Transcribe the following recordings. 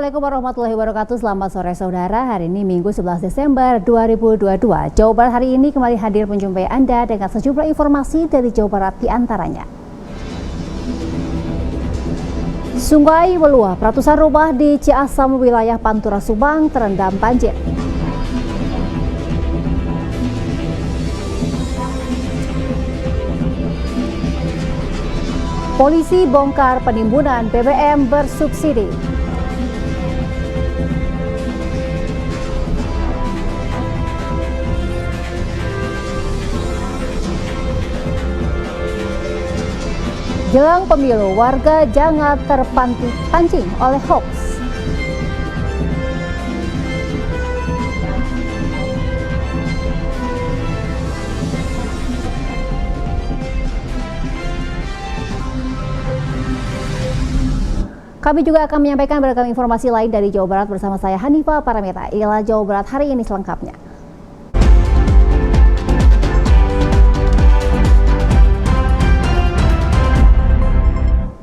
Assalamualaikum warahmatullahi wabarakatuh. Selamat sore saudara. Hari ini Minggu 11 Desember 2022. Jawa Barat hari ini kembali hadir menjumpai Anda dengan sejumlah informasi dari Jawa Barat di antaranya. Sungai meluap, ratusan rumah di Ciasem wilayah Pantura Subang terendam banjir. Polisi bongkar penimbunan BBM bersubsidi. Jelang pemilu, warga jangan terpancing oleh hoax. Kami juga akan menyampaikan beragam informasi lain dari Jawa Barat bersama saya Hanifah Paramita. Inilah Jawa Barat hari ini selengkapnya.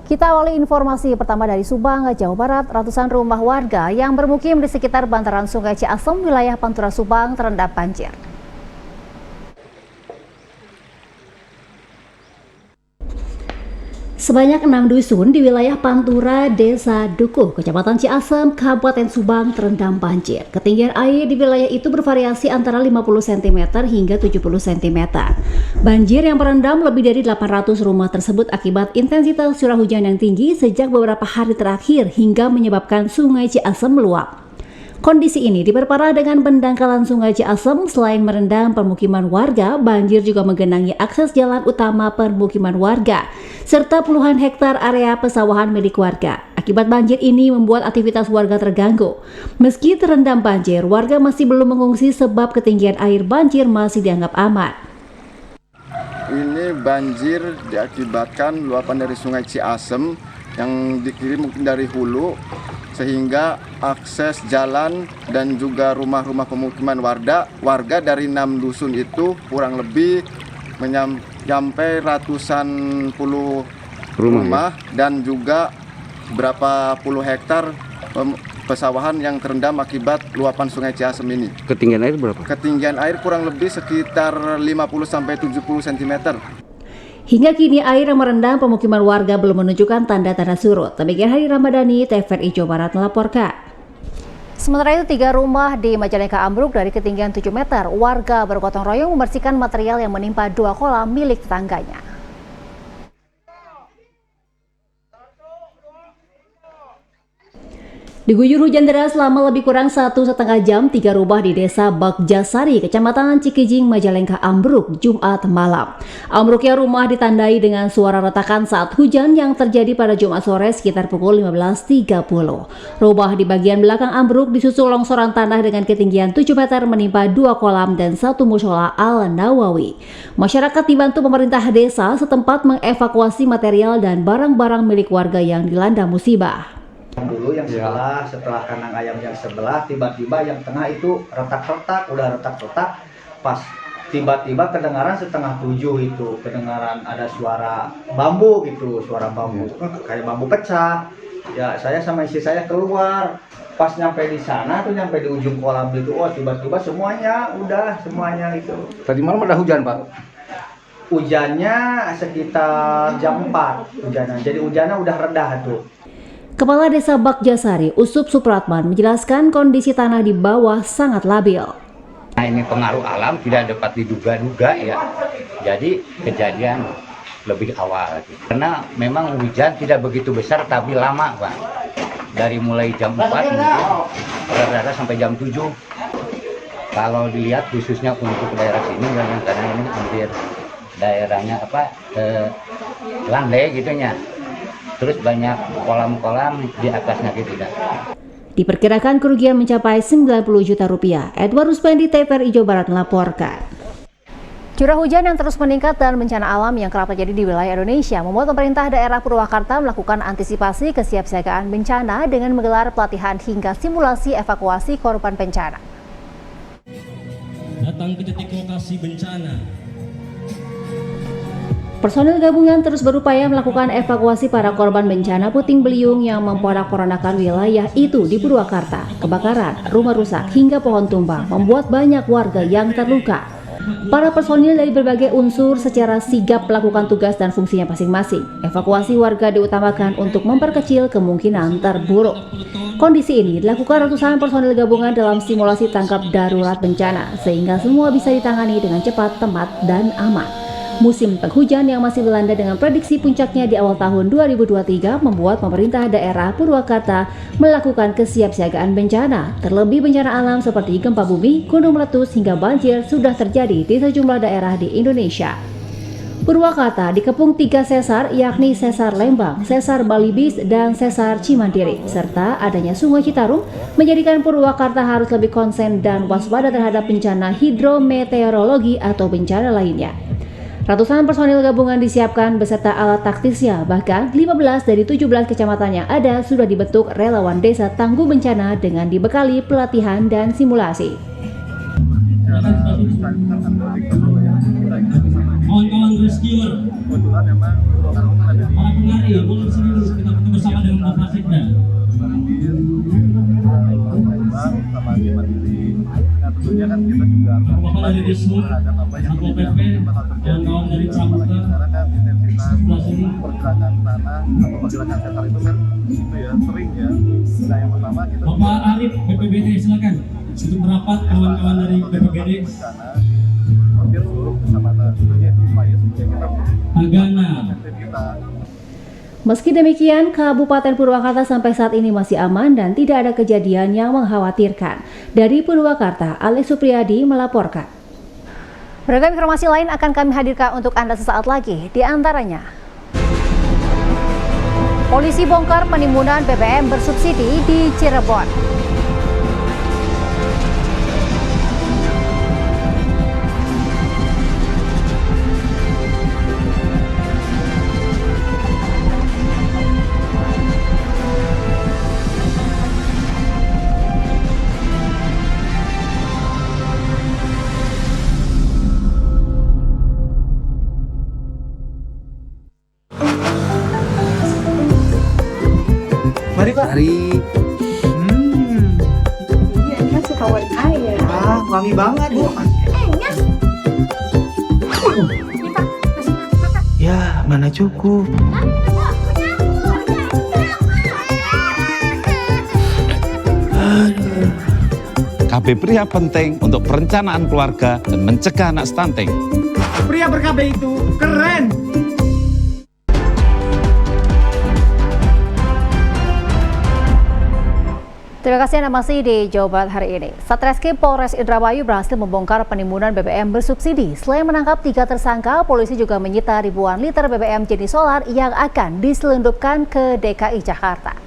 Kita awali informasi pertama dari Subang, Jawa Barat. Ratusan rumah warga yang bermukim di sekitar bantaran Sungai Ciasem, wilayah Pantura Subang terendam banjir. Sebanyak 6 dusun di wilayah Pantura, Desa Dukuh, Kecamatan Ciasem, Kabupaten Subang terendam banjir. Ketinggian air di wilayah itu bervariasi antara 50 cm hingga 70 cm. Banjir yang merendam lebih dari 800 rumah tersebut akibat intensitas curah hujan yang tinggi sejak beberapa hari terakhir hingga menyebabkan Sungai Ciasem meluap. Kondisi ini diperparah dengan pendangkalan Sungai Ciasem. Selain merendam permukiman warga, banjir juga menggenangi akses jalan utama permukiman warga, serta puluhan hektar area pesawahan milik warga. Akibat banjir ini membuat aktivitas warga terganggu. Meski terendam banjir, warga masih belum mengungsi sebab ketinggian air banjir masih dianggap aman. Ini banjir diakibatkan luapan dari Sungai Ciasem yang dikirim mungkin dari hulu, sehingga akses jalan dan juga rumah-rumah pemukiman warga dari 6 dusun itu kurang lebih sampai ratusan puluh rumah dan juga berapa puluh hektar pesawahan yang terendam akibat luapan Sungai Ciasem ini. Ketinggian air berapa? Ketinggian air kurang lebih sekitar 50-70 cm. Hingga kini air yang merendam pemukiman warga belum menunjukkan tanda-tanda surut. Demikian Hari Ramadhani, TVRI Jawa Barat melaporkan. Sementara itu 3 rumah di Majalengka ambruk dari ketinggian 7 meter. Warga bergotong royong membersihkan material yang menimpa 2 kolam milik tetangganya. Diguyur hujan deras selama lebih kurang 1,5 jam, 3 rumah di Desa Bagjasari, Kecamatan Cikijing, Majalengka ambruk Jumat malam. Ambruknya rumah ditandai dengan suara retakan saat hujan yang terjadi pada Jumat sore sekitar pukul 15.30. Rumah di bagian belakang ambruk disusul longsoran tanah dengan ketinggian 7 meter menimpa 2 kolam dan 1 mushola Al-Nawawi. Masyarakat dibantu pemerintah desa setempat mengevakuasi material dan barang-barang milik warga yang dilanda musibah. Dulu yang setelah kandang ayam yang sebelah, tiba-tiba yang tengah itu retak-retak, udah retak-retak, pas tiba-tiba kedengaran 6:30 itu, kedengaran ada suara bambu gitu, suara bambu, kayak bambu pecah. Ya saya sama istri saya keluar, pas nyampe di sana tuh, nyampe di ujung kolam itu, oh tiba-tiba semuanya itu. Tadi malam ada hujan, Pak? Hujannya sekitar jam 4 hujannya, jadi hujannya udah redah tuh. Kepala Desa Bagjasari, Usup Supratman, menjelaskan kondisi tanah di bawah sangat labil. Nah, ini pengaruh alam tidak dapat diduga-duga ya. Jadi kejadian lebih awal. Karena memang hujan tidak begitu besar tapi lama, Pak. Dari mulai jam 4 mungkin rata-rata sampai jam 7. Kalau dilihat khususnya untuk daerah sini, karena ini hampir daerahnya landai gitunya. Terus banyak kolam-kolam di atasnya gitu. Diperkirakan kerugian mencapai 90 juta rupiah. Edward Ruspendi, TVRI Jawa Barat melaporkan. Curah hujan yang terus meningkat dan bencana alam yang kerap terjadi di wilayah Indonesia membuat pemerintah daerah Purwakarta melakukan antisipasi kesiapsiagaan bencana dengan menggelar pelatihan hingga simulasi evakuasi korban bencana. Datang ke titik lokasi bencana. Personil gabungan terus berupaya melakukan evakuasi para korban bencana puting beliung yang memporak-porandakan wilayah itu di Purwakarta. Kebakaran, rumah rusak, hingga pohon tumbang membuat banyak warga yang terluka. Para personil dari berbagai unsur secara sigap melakukan tugas dan fungsinya masing-masing. Evakuasi warga diutamakan untuk memperkecil kemungkinan terburuk. Kondisi ini dilakukan ratusan personil gabungan dalam simulasi tangkap darurat bencana, sehingga semua bisa ditangani dengan cepat, tepat, dan aman. Musim penghujan yang masih melanda dengan prediksi puncaknya di awal tahun 2023 membuat pemerintah daerah Purwakarta melakukan kesiapsiagaan bencana. Terlebih bencana alam seperti gempa bumi, gunung meletus, hingga banjir sudah terjadi di sejumlah daerah di Indonesia. Purwakarta dikepung 3 sesar, yakni Sesar Lembang, Sesar Balibis, dan Sesar Cimandiri, serta adanya Sungai Citarum menjadikan Purwakarta harus lebih konsen dan waspada terhadap bencana hidrometeorologi atau bencana lainnya. Ratusan personil gabungan disiapkan beserta alat taktisnya, bahkan 15 dari 17 kecamatan yang ada sudah dibentuk relawan desa tangguh bencana dengan dibekali pelatihan dan simulasi. Kawan-kawan rescuer, para penari, boleh sini dulu kita bersama dengan Bapak Sekda. Tentunya kan kita juga Bapak dari Dishub, Satpol PP, kawan-kawan dari Pramuka, sebelah sini. Pergerakan tanah atau pergerakan sesar itu kan itu ya sering ya. Nah yang pertama kita Bapak Arif BPBD silakan untuk merapat kawan-kawan dari BPBD. Hampir seluruh kecamatan tentunya itu upaya supaya kita Tagana. Meski demikian, Kabupaten Purwakarta sampai saat ini masih aman dan tidak ada kejadian yang mengkhawatirkan. Dari Purwakarta, Alex Supriyadi melaporkan. Beragam informasi lain akan kami hadirkan untuk Anda sesaat lagi, di antaranya polisi bongkar penimbunan BBM bersubsidi di Cirebon. Mari Pak. Mari. Iya, ini suka warna air. Ah, wangi banget Bu. Enak. Ini Pak, kasih nasi Pak. Ya, mana cukup. KB pria penting untuk perencanaan keluarga dan mencegah anak stunting. Pria ber-KB itu keren. Terima kasih Anda masih di Jawa Barat hari ini. Satreskrim Polres Indramayu berhasil membongkar penimbunan BBM bersubsidi. Selain menangkap 3 tersangka, polisi juga menyita ribuan liter BBM jenis solar yang akan diselundupkan ke DKI Jakarta.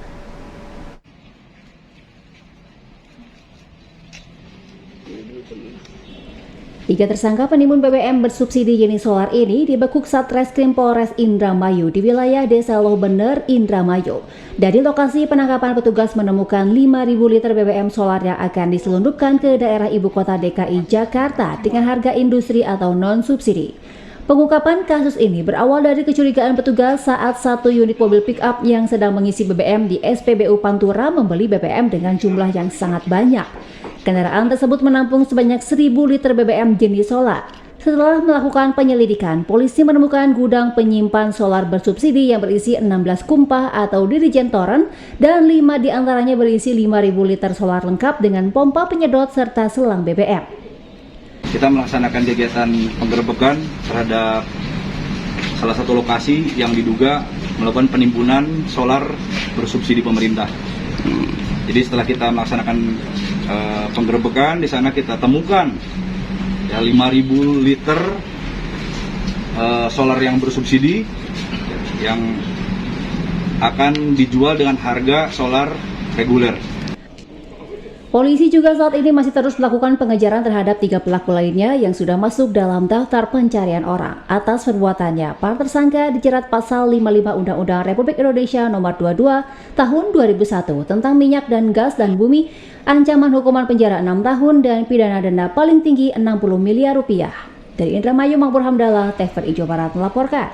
Tiga tersangka penimbun BBM bersubsidi jenis solar ini dibekuk Satreskrim Polres Indramayu di wilayah Desa Lohbener, Indramayu. Dari lokasi penangkapan, petugas menemukan 5.000 liter BBM solar yang akan diselundupkan ke daerah ibu kota DKI Jakarta dengan harga industri atau non-subsidi. Pengungkapan kasus ini berawal dari kecurigaan petugas saat satu unit mobil pick-up yang sedang mengisi BBM di SPBU Pantura membeli BBM dengan jumlah yang sangat banyak. Kendaraan tersebut menampung sebanyak 1.000 liter BBM jenis solar. Setelah melakukan penyelidikan, polisi menemukan gudang penyimpan solar bersubsidi yang berisi 16 kumpah atau dirijen toren dan 5 diantaranya berisi 5.000 liter solar lengkap dengan pompa penyedot serta selang BBM. Kita melaksanakan kegiatan penggerebekan terhadap salah satu lokasi yang diduga melakukan penimbunan solar bersubsidi pemerintah. Jadi setelah kita melaksanakan penggerebekan, di sana kita temukan ya 5.000 liter solar yang bersubsidi yang akan dijual dengan harga solar reguler. Polisi juga saat ini masih terus melakukan pengejaran terhadap 3 pelaku lainnya yang sudah masuk dalam daftar pencarian orang. Atas perbuatannya, para tersangka dijerat pasal 55 Undang-Undang Republik Indonesia Nomor 22 Tahun 2001 tentang minyak dan gas dan bumi, ancaman hukuman penjara 6 tahun dan pidana denda paling tinggi 60 miliar rupiah. Dari Indramayu, Makmur Hamdallah, TVRI Jawa Barat melaporkan.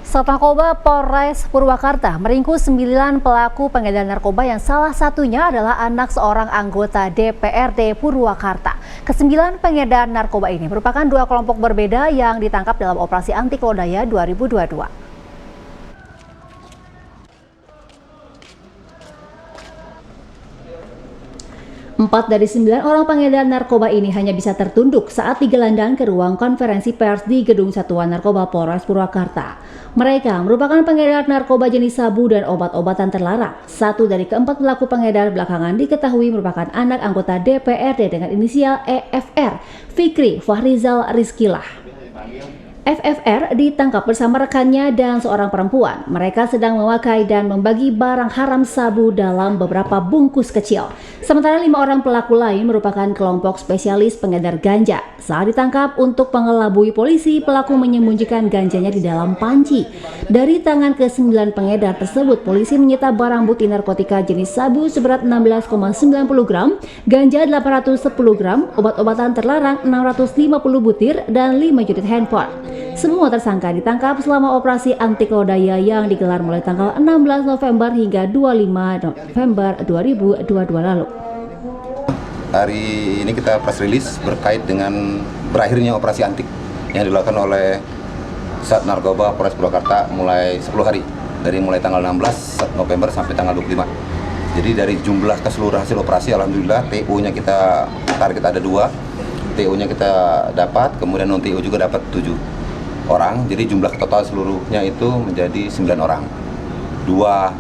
Sat Narkoba Polres Purwakarta meringkus 9 pelaku pengedar narkoba yang salah satunya adalah anak seorang anggota DPRD Purwakarta. Ke-9 pengedar narkoba ini merupakan 2 kelompok berbeda yang ditangkap dalam operasi anti lodaya 2022. 4 dari 9 orang pengedar narkoba ini hanya bisa tertunduk saat digelandang ke ruang konferensi pers di Gedung Satuan Narkoba Polres Purwakarta. Mereka merupakan pengedar narkoba jenis sabu dan obat-obatan terlarang. 1 dari ke-4 pelaku pengedar belakangan diketahui merupakan anak anggota DPRD dengan inisial EFR, Fikri Fahrizal Rizkilah. FFR ditangkap bersama rekannya dan seorang perempuan. Mereka sedang memakai dan membagi barang haram sabu dalam beberapa bungkus kecil. Sementara 5 orang pelaku lain merupakan kelompok spesialis pengedar ganja. Saat ditangkap untuk mengelabui polisi, pelaku menyembunyikan ganjanya di dalam panci. Dari tangan ke-9 pengedar tersebut, polisi menyita barang bukti narkotika jenis sabu seberat 16,90 gram, ganja 810 gram, obat-obatan terlarang 650 butir, dan 5 unit handphone. Semua tersangka ditangkap selama operasi anti lodaya yang digelar mulai tanggal 16 November hingga 25 November 2022 lalu. Hari ini kita press release berkait dengan berakhirnya operasi antik yang dilakukan oleh Sat Narkoba Polres Purwakarta mulai 10 hari, dari mulai tanggal 16 November sampai tanggal 25. Jadi dari jumlah keseluruhan hasil operasi, alhamdulillah TO-nya kita target ada 2, TO-nya kita dapat, kemudian non-TO juga dapat 7 orang, jadi jumlah total seluruhnya itu menjadi 9 orang, 2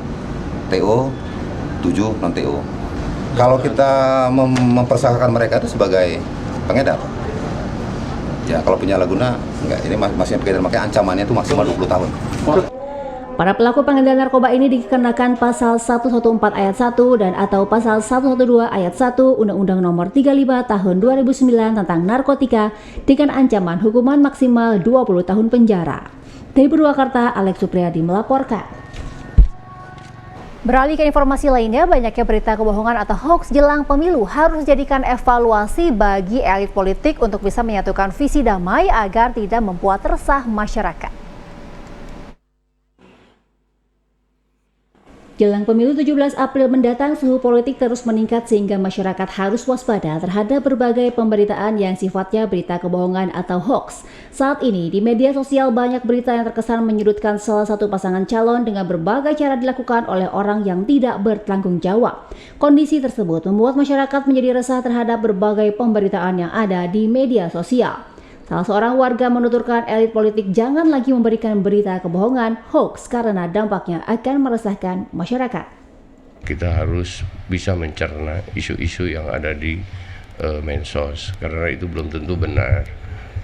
TO, 7 non-TO. Kalau kita mempersangkakan mereka itu sebagai pengedar, ya kalau punya laguna enggak, ini masih pengedar, makanya ancamannya itu maksimal 20 tahun. Para pelaku pengedar narkoba ini dikenakan pasal 114 ayat 1 dan atau pasal 112 ayat 1 Undang-Undang Nomor 35 Tahun 2009 tentang narkotika dengan ancaman hukuman maksimal 20 tahun penjara. Dari Purwakarta, Alex Supriyadi melaporkan. Beralih ke informasi lainnya, banyaknya berita kebohongan atau hoax jelang pemilu harus dijadikan evaluasi bagi elit politik untuk bisa menyatukan visi damai agar tidak membuat resah masyarakat. Jelang pemilu 17 April mendatang, suhu politik terus meningkat sehingga masyarakat harus waspada terhadap berbagai pemberitaan yang sifatnya berita kebohongan atau hoax. Saat ini di media sosial banyak berita yang terkesan menyudutkan salah satu pasangan calon dengan berbagai cara dilakukan oleh orang yang tidak bertanggung jawab. Kondisi tersebut membuat masyarakat menjadi resah terhadap berbagai pemberitaan yang ada di media sosial. Salah seorang warga menuturkan elit politik jangan lagi memberikan berita kebohongan, hoax, karena dampaknya akan meresahkan masyarakat. Kita harus bisa mencerna isu-isu yang ada di medsos, karena itu belum tentu benar.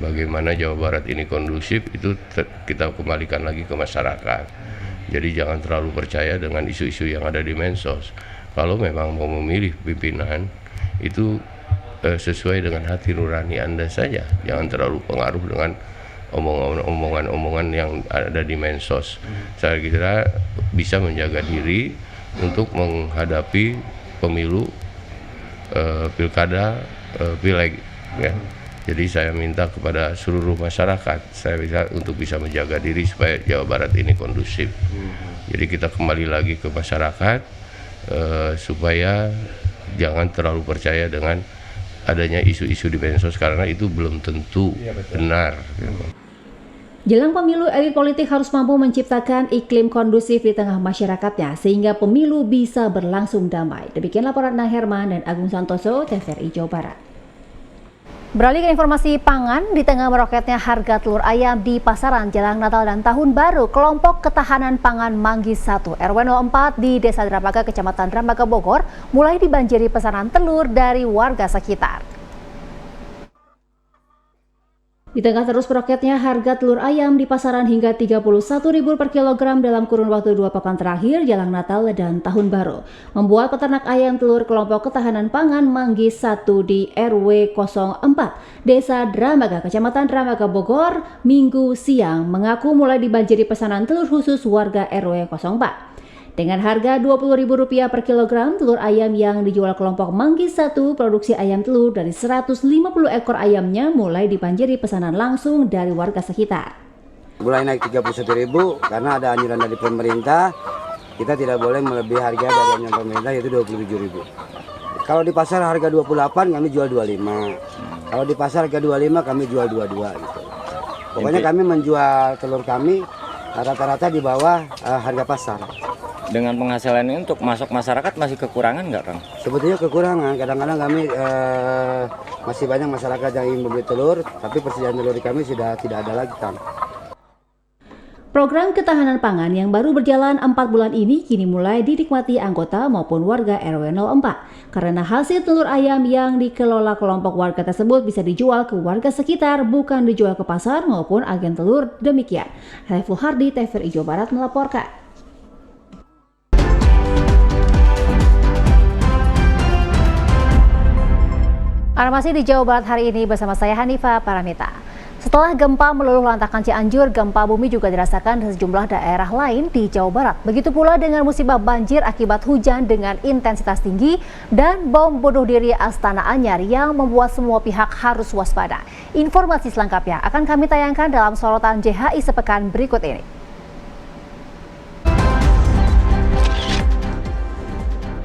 Bagaimana Jawa Barat ini kondusif, itu kita kembalikan lagi ke masyarakat. Jadi jangan terlalu percaya dengan isu-isu yang ada di medsos. Kalau memang mau memilih pimpinan, itu sesuai dengan hati nurani Anda saja, jangan terlalu pengaruh dengan omongan-omongan yang ada di medsos. Saya kira bisa menjaga diri untuk menghadapi pemilu, pilkada, pileg, ya. Jadi saya minta kepada seluruh masyarakat, untuk bisa menjaga diri supaya Jawa Barat ini kondusif. Jadi kita kembali lagi ke masyarakat, supaya jangan terlalu percaya dengan adanya isu-isu di medsos, karena itu belum tentu benar. Jelang pemilu, elit politik harus mampu menciptakan iklim kondusif di tengah masyarakatnya sehingga pemilu bisa berlangsung damai. Demikian laporan Nang Herman dan Agung Santoso, TVRI Jawa Barat. Beralih ke informasi pangan, di tengah meroketnya harga telur ayam di pasaran jelang Natal dan Tahun Baru, kelompok ketahanan pangan Manggis 1 RW 04 di Desa Dramaga, Kecamatan Dramaga, Bogor, mulai dibanjiri pesanan telur dari warga sekitar. Di tengah terus meroketnya harga telur ayam di pasaran hingga Rp31.000 per kilogram dalam kurun waktu 2 pekan terakhir jelang Natal dan Tahun Baru, membuat peternak ayam telur kelompok ketahanan pangan Manggis 1 di RW 04 Desa Dramaga, Kecamatan Dramaga, Bogor, Minggu siang mengaku mulai dibanjiri pesanan telur khusus warga RW 04. Dengan harga Rp20.000 per kilogram, telur ayam yang dijual kelompok Manggis 1 produksi ayam telur dari 150 ekor ayamnya mulai dibanjiri pesanan langsung dari warga sekitar. Mulai naik 31.000 karena ada anjuran dari pemerintah, kita tidak boleh melebihi harga dari anjuran pemerintah yaitu 27.000. Kalau di pasar harga 28 kami jual 25. Kalau di pasar harga 25 kami jual 22 gitu. Pokoknya kami menjual telur kami rata-rata di bawah harga pasar. Dengan penghasilan ini untuk masuk masyarakat masih kekurangan nggak, Kang? Sebetulnya kekurangan. Kadang-kadang kami masih banyak masyarakat yang ingin membeli telur, tapi persediaan telur di kami sudah tidak ada lagi, Kang. Program ketahanan pangan yang baru berjalan 4 bulan ini kini mulai dinikmati anggota maupun warga RW 04. Karena hasil telur ayam yang dikelola kelompok warga tersebut bisa dijual ke warga sekitar, bukan dijual ke pasar maupun agen telur demikian. Saiful Hardi, TVRI Jawa Barat melaporkan. Anda masih di Jawa Barat hari ini bersama saya Hanifah Paramita. Setelah gempa meluluh lantakan Cianjur, gempa bumi juga dirasakan di sejumlah daerah lain di Jawa Barat. Begitu pula dengan musibah banjir akibat hujan dengan intensitas tinggi dan bom bunuh diri Astana Anyar yang membuat semua pihak harus waspada. Informasi selengkapnya akan kami tayangkan dalam sorotan JHI sepekan berikut ini.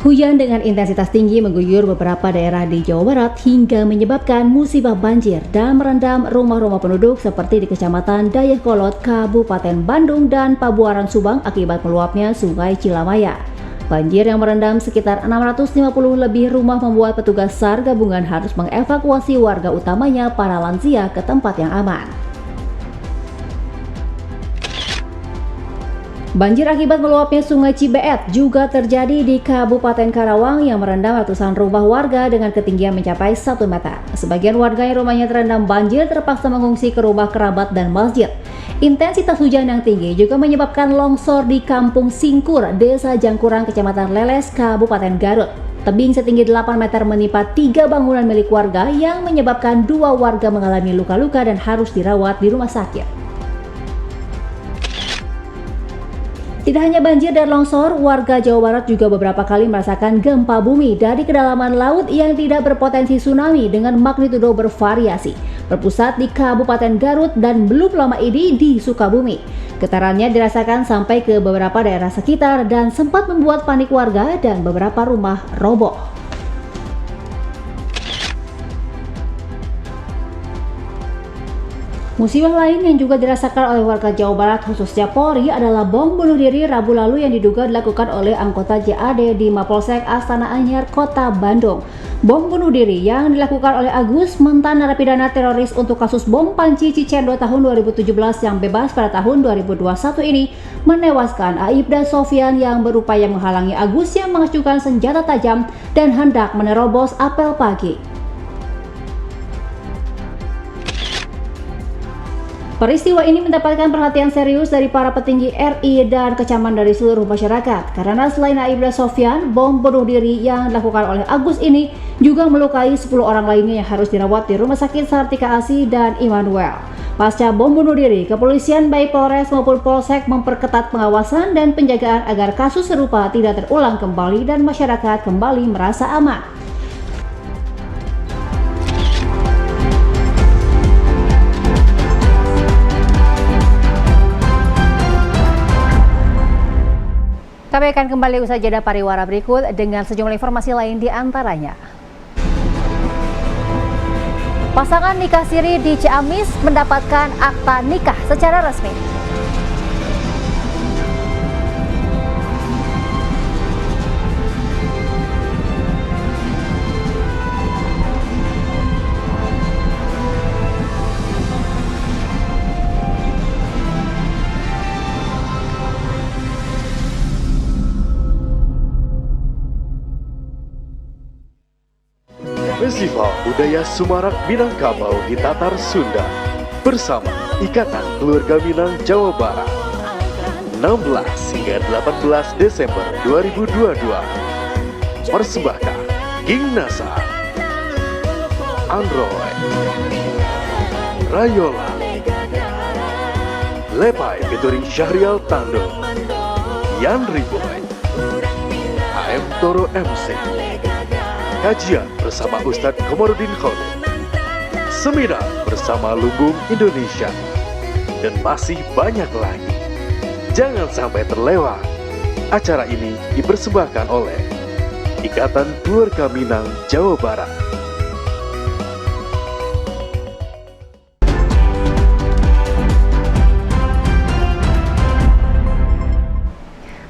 Hujan dengan intensitas tinggi mengguyur beberapa daerah di Jawa Barat hingga menyebabkan musibah banjir dan merendam rumah-rumah penduduk seperti di Kecamatan Dayakolot, Kabupaten Bandung dan Pabuaran Subang akibat meluapnya Sungai Cilamaya. Banjir yang merendam sekitar 650 lebih rumah membuat petugas SAR gabungan harus mengevakuasi warga utamanya para lansia ke tempat yang aman. Banjir akibat meluapnya Sungai Cibeet juga terjadi di Kabupaten Karawang yang merendam ratusan rumah warga dengan ketinggian mencapai 1 meter. Sebagian warga yang rumahnya terendam banjir terpaksa mengungsi ke rumah kerabat dan masjid. Intensitas hujan yang tinggi juga menyebabkan longsor di Kampung Singkur, Desa Jangkurang, Kecamatan Leles, Kabupaten Garut. Tebing setinggi 8 meter menimpa 3 bangunan milik warga yang menyebabkan 2 warga mengalami luka-luka dan harus dirawat di rumah sakit. Tidak hanya banjir dan longsor, warga Jawa Barat juga beberapa kali merasakan gempa bumi dari kedalaman laut yang tidak berpotensi tsunami dengan magnitudo bervariasi. Berpusat di Kabupaten Garut dan belum lama ini di Sukabumi. Getarannya dirasakan sampai ke beberapa daerah sekitar dan sempat membuat panik warga dan beberapa rumah roboh. Musibah lain yang juga dirasakan oleh warga Jawa Barat khususnya Polri adalah bom bunuh diri Rabu lalu yang diduga dilakukan oleh anggota JAD di Mapolsek Astana Anyar, Kota Bandung. Bom bunuh diri yang dilakukan oleh Agus, mantan narapidana teroris untuk kasus bom panci Cicendo tahun 2017 yang bebas pada tahun 2021 ini, menewaskan Aibda Sofyan yang berupaya menghalangi Agus yang mengacukan senjata tajam dan hendak menerobos apel pagi. Peristiwa ini mendapatkan perhatian serius dari para petinggi RI dan kecaman dari seluruh masyarakat karena selain Aibda Sofyan, bom bunuh diri yang dilakukan oleh Agus ini juga melukai 10 orang lainnya yang harus dirawat di Rumah Sakit Sartika Asi dan Immanuel. Pasca bom bunuh diri, kepolisian baik Polres maupun Polsek memperketat pengawasan dan penjagaan agar kasus serupa tidak terulang kembali dan masyarakat kembali merasa aman. Kami akan kembali usai jeda pariwara berikut dengan sejumlah informasi lain di antaranya. Pasangan nikah siri di Ciamis mendapatkan akta nikah secara resmi. Festival Budaya Sumarak Minangkabau di Tatar Sunda bersama Ikatan Keluarga Minang Jawa Barat 16 hingga 18 Desember 2022. Persembahkan Ging Nasa, Android, Rayola, Lepai featuring Syahrial Tando, Yan Riboy, Kuntoro MC. Kajian bersama Ustadz Komarudin Khalid. Seminar bersama Lumbung Indonesia. Dan masih banyak lagi. Jangan sampai terlewat. Acara ini dipersembahkan oleh Ikatan Keluarga Minang Jawa Barat.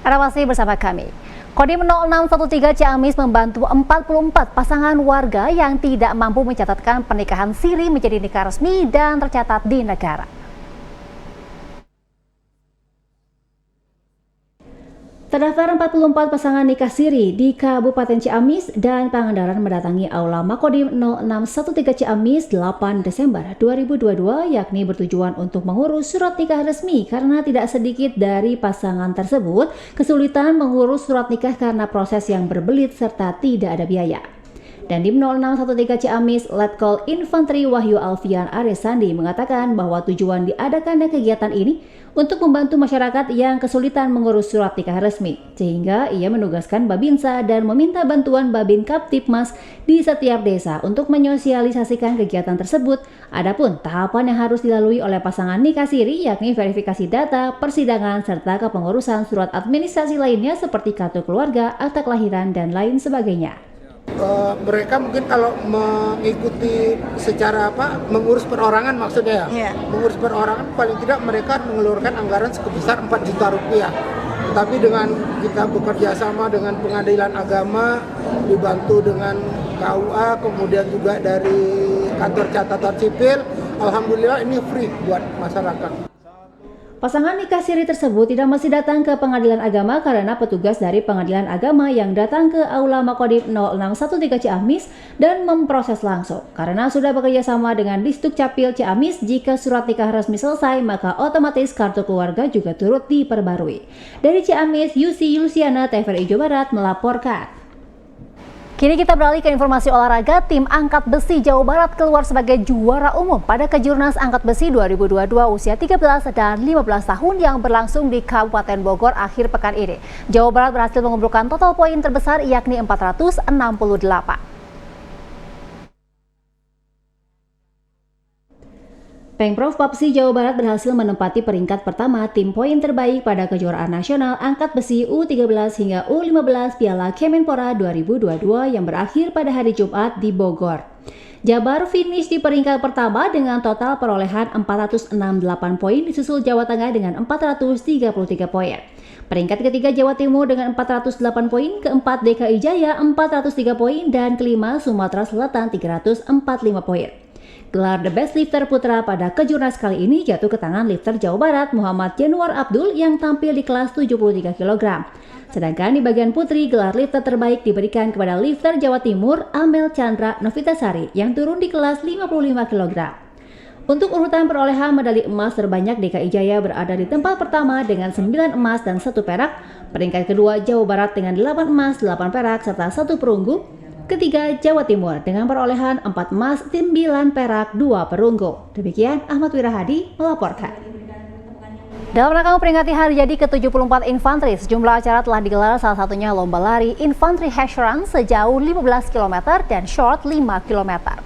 Anda masih bersama kami. Kodim 0613 Ciamis membantu 44 pasangan warga yang tidak mampu mencatatkan pernikahan siri menjadi nikah resmi dan tercatat di negara. Terdaftar 44 pasangan nikah siri di Kabupaten Ciamis dan Pangandaran mendatangi Aula Makodim 0613 Ciamis 8 Desember 2022, yakni bertujuan untuk mengurus surat nikah resmi karena tidak sedikit dari pasangan tersebut kesulitan mengurus surat nikah karena proses yang berbelit serta tidak ada biaya. Dan di 0613 Ciamis, Letkol Infanteri Wahyu Alfian Aresandi mengatakan bahwa tujuan diadakannya kegiatan ini untuk membantu masyarakat yang kesulitan mengurus surat nikah resmi, sehingga ia menugaskan Babinsa dan meminta bantuan Babin Kaptipmas di setiap desa untuk menyosialisasikan kegiatan tersebut. Adapun tahapan yang harus dilalui oleh pasangan nikah siri yakni verifikasi data, persidangan, serta kepengurusan surat administrasi lainnya seperti kartu keluarga, akta kelahiran, dan lain sebagainya. Mereka mungkin kalau mengikuti secara mengurus perorangan maksudnya ya, mengurus perorangan paling tidak mereka mengeluarkan anggaran sebesar 4 juta rupiah. Tapi dengan kita bekerja sama dengan pengadilan agama, dibantu dengan KUA, kemudian juga dari kantor catatan sipil, alhamdulillah ini free buat masyarakat. Pasangan nikah siri tersebut tidak mesti datang ke pengadilan agama karena petugas dari pengadilan agama yang datang ke Aula Makodim 0613 Ciamis dan memproses langsung. Karena sudah bekerja sama dengan Disduk Capil Ciamis, jika surat nikah resmi selesai maka otomatis kartu keluarga juga turut diperbarui. Dari Ciamis, Yusi Luciana, TVRI Jawa Barat melaporkan. Kini kita beralih ke informasi olahraga. Tim angkat besi Jawa Barat keluar sebagai juara umum pada Kejurnas Angkat Besi 2022 usia 13 dan 15 tahun yang berlangsung di Kabupaten Bogor akhir pekan ini. Jawa Barat berhasil mengumpulkan total poin terbesar yakni 468. Pemprov Papsi Jawa Barat berhasil menempati peringkat pertama tim poin terbaik pada kejuaraan nasional angkat besi U13 hingga U15 Piala Kemenpora 2022 yang berakhir pada hari Jumat di Bogor. Jabar finish di peringkat pertama dengan total perolehan 468 poin, disusul Jawa Tengah dengan 433 poin. Peringkat ketiga Jawa Timur dengan 408 poin, keempat DKI Jaya 403 poin, dan kelima Sumatera Selatan 345 poin. Gelar The Best Lifter Putra pada Kejurnas kali ini jatuh ke tangan lifter Jawa Barat Muhammad Januar Abdul yang tampil di kelas 73 kg. Sedangkan di bagian putri, gelar lifter terbaik diberikan kepada lifter Jawa Timur Amel Chandra Novitasari yang turun di kelas 55 kg. Untuk urutan perolehan medali emas terbanyak, DKI Jaya berada di tempat pertama dengan 9 emas dan 1 perak. Peringkat kedua Jawa Barat dengan 8 emas, 8 perak, serta 1 perunggu. Ketiga, Jawa Timur dengan perolehan 4 emas, 9 perak, 2 perunggu. Demikian Ahmad Wirahadi melaporkan. Dalam rangka memperingati hari jadi ke-74 Infanteri, sejumlah acara telah digelar, salah satunya lomba lari Infanteri Hash Run sejauh 15 km dan short 5 km.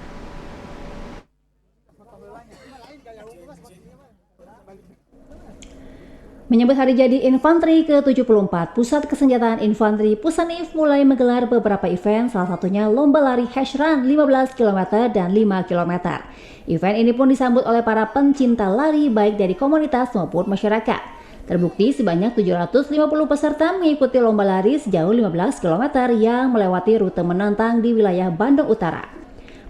Menyambut hari jadi Infanteri ke-74, Pusat Kesenjataan Infanteri Pusanif mulai menggelar beberapa event, salah satunya lomba lari Hash Run 15 km dan 5 km. Event ini pun disambut oleh para pencinta lari baik dari komunitas maupun masyarakat. Terbukti sebanyak 750 peserta mengikuti lomba lari sejauh 15 km yang melewati rute menantang di wilayah Bandung Utara.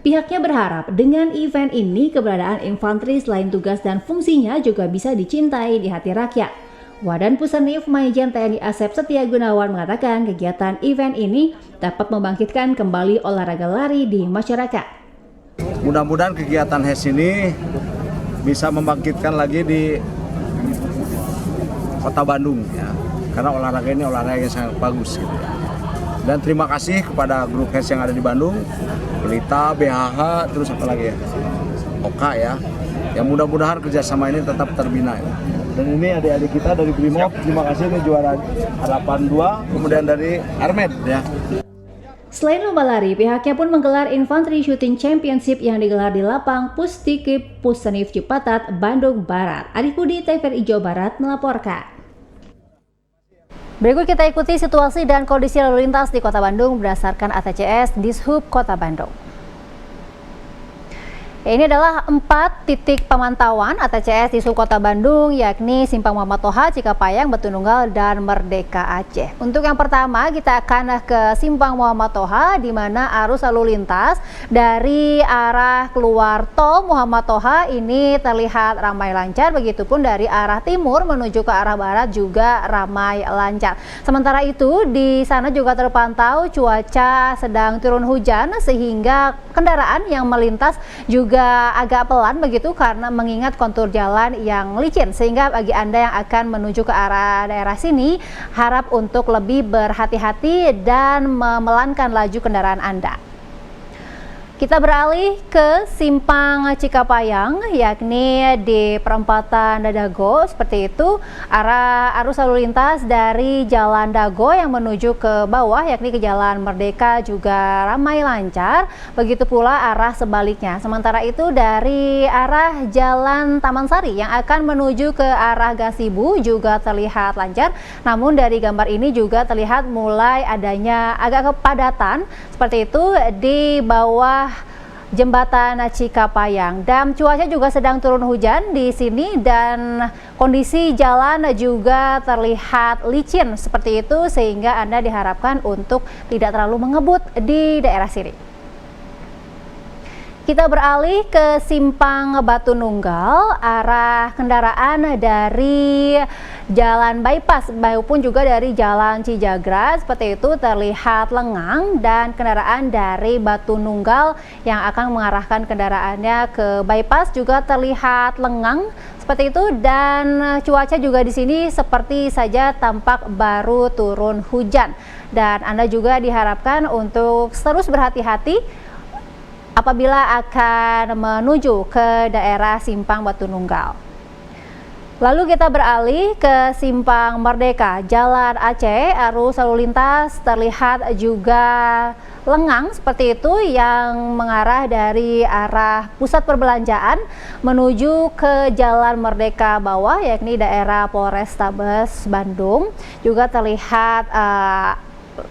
Pihaknya berharap dengan event ini keberadaan infanteri selain tugas dan fungsinya juga bisa dicintai di hati rakyat. Wadan Pusanif Maijen TNI Asep Setia Gunawan mengatakan kegiatan event ini dapat membangkitkan kembali olahraga lari di masyarakat. Mudah-mudahan kegiatan HES ini bisa membangkitkan lagi di Kota Bandung ya, karena olahraga ini olahraga yang sangat bagus gitu ya. Dan terima kasih kepada grup HES yang ada di Bandung, Pelita, BHH, terus apa lagi ya, Oka ya. Yang mudah-mudahan kerjasama ini tetap terbina ya. Dan ini adik-adik kita dari Brimob, terima kasih ini juara harapan 2, kemudian dari Armed ya. Selain lomba lari, pihaknya pun menggelar Infantry Shooting Championship yang digelar di lapang Pusdikip Pusenif Cipatat, Bandung Barat. Arif Budi, TVRI Jawa Barat melaporkan. Berikut kita ikuti situasi dan kondisi lalu lintas di Kota Bandung berdasarkan ATCS Dishub Kota Bandung. Ini adalah 4 titik pemantauan ATCS di Kota Bandung, yakni Simpang Muhammad Toha, Cikapayang, Batu-Nunggal, dan Merdeka Aceh. Untuk yang pertama, kita akan ke Simpang Muhammad Toha, di mana arus lalu lintas dari arah keluar tol Muhammad Toha ini terlihat ramai lancar, begitupun dari arah timur menuju ke arah barat juga ramai lancar. Sementara itu, di sana juga terpantau cuaca sedang turun hujan, sehingga kendaraan yang melintas juga agak pelan begitu karena mengingat kontur jalan yang licin, sehingga bagi Anda yang akan menuju ke arah daerah sini harap untuk lebih berhati-hati dan memelankan laju kendaraan Anda. Kita beralih ke Simpang Cikapayang, yakni di perempatan Dago, seperti itu. Arus lalu lintas dari Jalan Dago yang menuju ke bawah, yakni ke Jalan Merdeka juga ramai lancar. Begitu pula arah sebaliknya. Sementara itu dari arah Jalan Taman Sari yang akan menuju ke arah Gasibu juga terlihat lancar. Namun dari gambar ini juga terlihat mulai adanya agak kepadatan seperti itu di bawah Jembatan Cikapayang, dan cuaca juga sedang turun hujan di sini dan kondisi jalan juga terlihat licin seperti itu, sehingga Anda diharapkan untuk tidak terlalu mengebut di daerah sini. Kita beralih ke Simpang Batu-Nunggal, arah kendaraan dari Jalan Bypass maupun juga dari Jalan Cijagra seperti itu terlihat lengang, dan kendaraan dari Batu-Nunggal yang akan mengarahkan kendaraannya ke Bypass juga terlihat lengang seperti itu, dan cuaca juga di sini seperti saja tampak baru turun hujan, dan Anda juga diharapkan untuk terus berhati-hati apabila akan menuju ke daerah Simpang Batu-Nunggal. Lalu kita beralih ke Simpang Merdeka, Jalan Aceh, arus lalu lintas terlihat juga lengang seperti itu yang mengarah dari arah pusat perbelanjaan menuju ke Jalan Merdeka bawah, yakni daerah Polrestabes Bandung, juga terlihat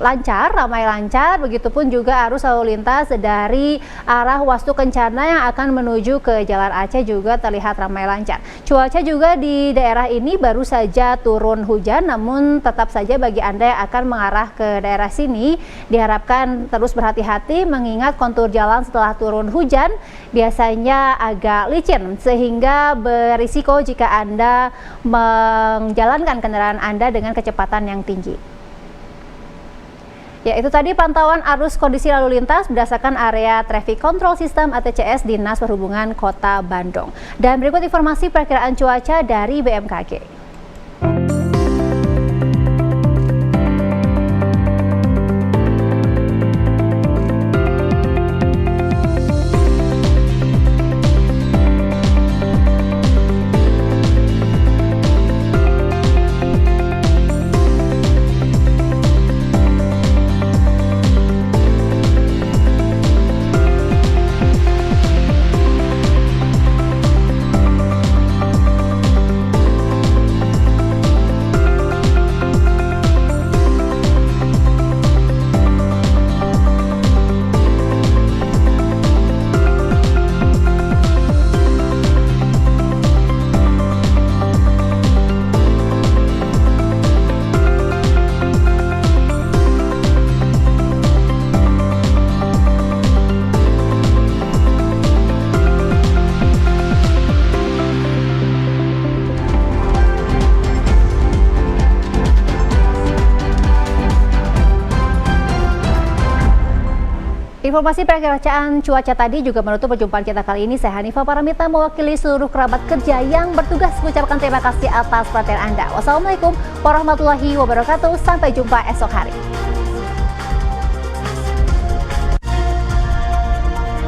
lancar, ramai lancar. Begitupun juga arus lalu lintas dari arah Wastu Kencana yang akan menuju ke Jalan Aceh juga terlihat ramai lancar. Cuaca juga di daerah ini baru saja turun hujan, namun tetap saja bagi Anda yang akan mengarah ke daerah sini diharapkan terus berhati-hati mengingat kontur jalan setelah turun hujan biasanya agak licin, sehingga berisiko jika Anda menjalankan kendaraan Anda dengan kecepatan yang tinggi. Ya, itu tadi pantauan arus kondisi lalu lintas berdasarkan area Traffic Control System ATCS Dinas Perhubungan Kota Bandung. Dan berikut informasi perkiraan cuaca dari BMKG. Informasi perakiraan cuaca tadi juga menutup perjumpaan kita kali ini. Saya Hanifah Paramita mewakili seluruh kerabat kerja yang bertugas mengucapkan terima kasih atas perhatian Anda. Wassalamualaikum warahmatullahi wabarakatuh. Sampai jumpa esok hari.